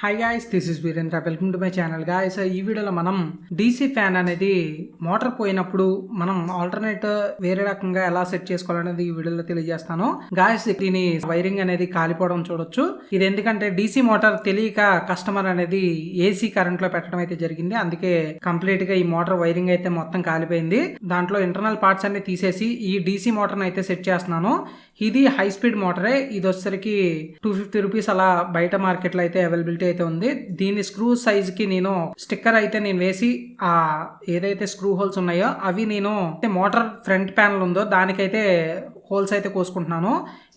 Hi guys, this is Virendra. Welcome to my channel guys. ఈ వీడియోలో మనం డీసీ ఫ్యాన్ అనేది మోటార్ పోయినప్పుడు మనం ఆల్టర్నేట్ వేరే రకంగా ఎలా సెట్ చేసుకోవాలనేది ఈ వీడియోలో తెలియజేస్తాను గాయ్స్. దీని వైరింగ్ అనేది కాలిపోవడం చూడొచ్చు. ఇది ఎందుకంటే డీసీ మోటార్ తెలియక కస్టమర్ అనేది ఏసీ కరెంట్ లో పెట్టడం అయితే జరిగింది. అందుకే కంప్లీట్ గా ఈ మోటార్ వైరింగ్ అయితే మొత్తం కాలిపోయింది. దాంట్లో ఇంటర్నల్ పార్ట్స్ అన్ని తీసేసి ఈ డీసీ మోటార్ అయితే సెట్ చేస్తున్నాను. ఇది హై స్పీడ్ మోటారే. ఇది వచ్చేసరికి 250 రూపీస్ అలా బయట మార్కెట్ లో అయితే అవైలబిలిటీ అయితే ఉంది. దీని స్క్రూ సైజ్ కి నేను స్టిక్కర్ అయితే నేను వేసి ఆ ఏదైతే స్క్రూ హోల్స్ ఉన్నాయో అవి నేను మోటార్ ఫ్రంట్ ప్యానల్ ఉందో దానికైతే హోల్స్ అయితే కోసుకుంటున్నాను.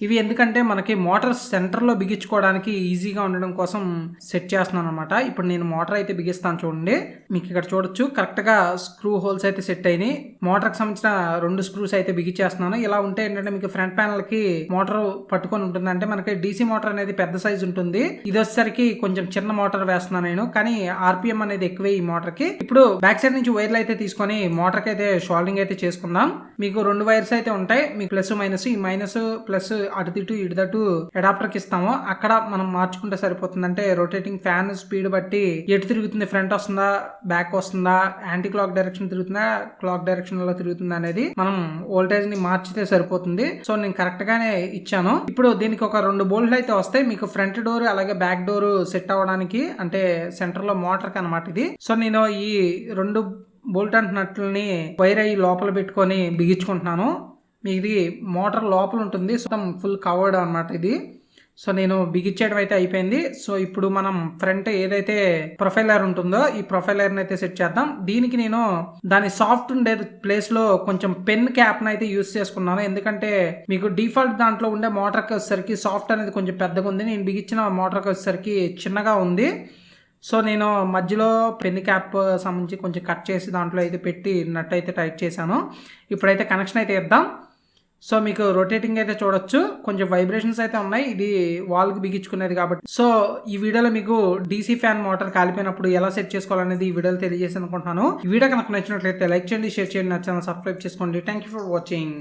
ఇవి ఎందుకంటే మనకి మోటార్ సెంటర్లో బిగించుకోవడానికి ఈజీగా ఉండడం కోసం సెట్ చేస్తున్నాను అనమాట. ఇప్పుడు నేను మోటార్ అయితే బిగిస్తాను చూడండి. మీకు ఇక్కడ చూడొచ్చు కరెక్ట్గా స్క్రూ హోల్స్ అయితే సెట్ అయినాయి. మోటార్కి సంబంధించిన 2 స్క్రూస్ అయితే బిగించేస్తున్నాను. ఇలా ఉంటే ఏంటంటే మీకు ఫ్రంట్ ప్యానల్కి మోటార్ పట్టుకొని ఉంటుంది. అంటే మనకి డీసీ మోటార్ అనేది పెద్ద సైజ్ ఉంటుంది. ఇది వచ్చేసరికి కొంచెం చిన్న మోటార్ వేస్తున్నాను నేను, కానీ ఆర్పిఎం అనేది ఎక్కువే ఈ మోటార్కి. ఇప్పుడు బ్యాక్ సైడ్ నుంచి వైర్లు అయితే తీసుకొని మోటార్కి అయితే షోల్డింగ్ అయితే చేసుకుందాం. మీకు 2 వైర్స్ అయితే ఉంటాయి. మీకు ప్లస్ మైనస్, ఈ మైనస్ ప్లస్ అటు ఇటు అడాప్టర్ కి ఇస్తాము. అక్కడ మనం మార్చుకుంటే సరిపోతుంది. అంటే రొటేటింగ్ ఫ్యాన్ స్పీడ్ బట్టి ఎటు తిరుగుతుంది, ఫ్రంట్ వస్తుందా బ్యాక్ వస్తుందా, యాంటీ క్లాక్ డైరెక్షన్ తిరుగుతుందా క్లాక్ డైరెక్షన్ లో తిరుగుతుందా అనేది మనం వోల్టేజ్ ని మార్చితే సరిపోతుంది. సో నేను కరెక్ట్ గానే ఇచ్చాను. ఇప్పుడు దీనికి ఒక 2 బోల్ట్లు అయితే వస్తాయి. మీకు ఫ్రంట్ డోర్ అలాగే బ్యాక్ డోర్ సెట్ అవ్వడానికి, అంటే సెంటర్ లో మోటార్ కి అనమాట ఇది. సో నేను ఈ 2 బోల్ట్ అంటున్నట్లని వైర్ అయ్యి లోపల పెట్టుకొని బిగించుకుంటున్నాను. ఇది మోటార్ లోపల ఉంటుంది. సో ఫుల్ కవర్డ్ అనమాట ఇది. సో నేను బిగించడం అయితే అయిపోయింది. సో ఇప్పుడు మనం ఫ్రంట్ ఏదైతే ప్రొఫైలర్ ఉంటుందో ఈ ప్రొఫైలర్ని అయితే సెట్ చేద్దాం. దీనికి నేను దాని సాఫ్ట్ ఉండే ప్లేస్ లో కొంచెం పెన్ క్యాప్ అయితే యూస్ చేసుకున్నాను. ఎందుకంటే మీకు డిఫాల్ట్ దాంట్లో ఉండే మోటార్కి వచ్చేసరికి సాఫ్ట్ అనేది కొంచెం పెద్దగా ఉంది. నేను బిగించిన మోటార్కి వచ్చేసరికి చిన్నగా ఉంది. సో నేను మధ్యలో పెన్ క్యాప్ సంబంధించి కొంచెం కట్ చేసి దాంట్లో అయితే పెట్టి నట్ అయితే టైట్ చేశాను. ఇప్పుడైతే కనెక్షన్ అయితే ఇద్దాం. సో మీకు రొటేటింగ్ అయితే చూడొచ్చు, కొంచెం వైబ్రేషన్స్ అయితే ఉన్నాయి. ఇది వాల్కి బిగించుకునేది కాబట్టి. సో ఈ వీడియోలో మీకు డీసీ ఫ్యాన్ మోటార్ కాలిపోయినప్పుడు ఎలా సెట్ చేసుకోవాలనేది ఈ వీడియోలో తెలియజేసి అనుకుంటున్నాను. ఈ వీడియో కనుక నచ్చినట్లయితే లైక్ చేయండి, షేర్ చేయండి, నా ఛానల్ సబ్స్క్రైబ్ చేసుకోండి. Thank you for watching.